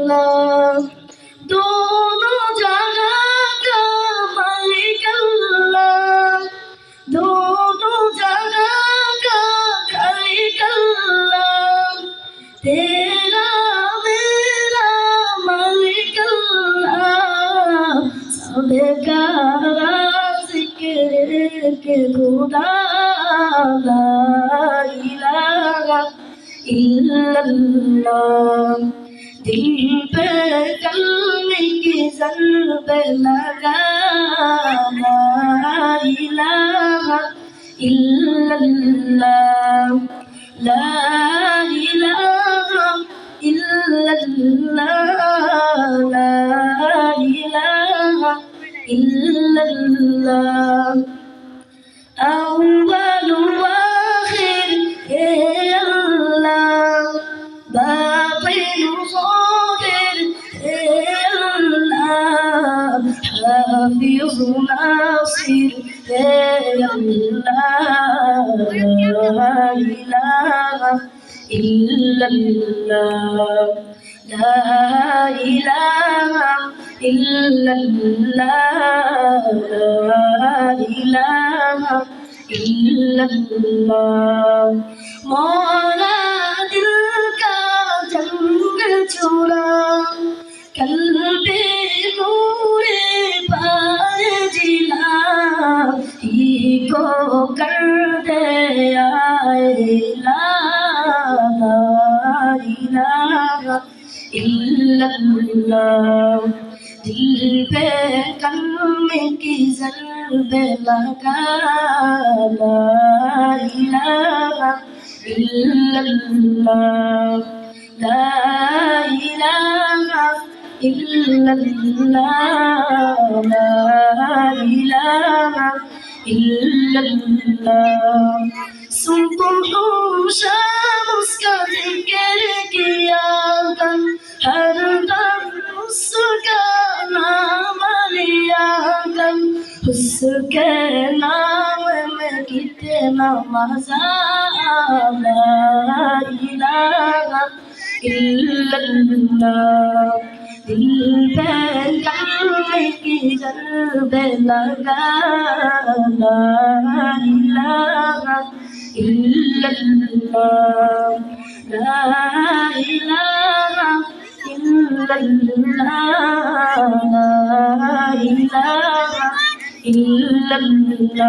अल्लाह दोनों जगह का मालिक अल्लाह दोनों जगह का खालिक अल्लाह तेरा मेरा मालिक अल्लाह सबका जिक्र के खुदा ला इलाहा इल्लल्लाह दिल पे कलमे की ज़रब लगा ला इलाहा इल्लल्लाह ला इलाहा इल्लल्लाह ला इलाहा इल्लल्लाह अव्वल आखिर हे अल्लाह बातिन ज़ाहिर हे अल्लाह हाफिज़ नासिर हे अल्लाह ला इलाहा इल्लल्लाह ला इलाहा इल्लल्लाह ला इलाहा इल्लल्लाह मौला दिल का जंग चुरा कल्बे नूरे पाए जिला ही को कर दे आए ला इलाहा इल्लल्लाह दिल पे कलमे की ज़रब लगा ला इलाहा इल्लल्लाह ला इलाहा इल्लल्लाह ला इलाहा इल्लल्लाह सुबह शाम उसका जिक्र किया कर हर दम उसका नाम लिया कर उसके नाम में कितना मज़ा ला इलाहा इल्लल्लाह दिल पे कलमे की ज़रब लगा ला इलाहा इल्लल्लाह ला इलाहा इल्लल्लाह ला इलाहा इल्लल्लाह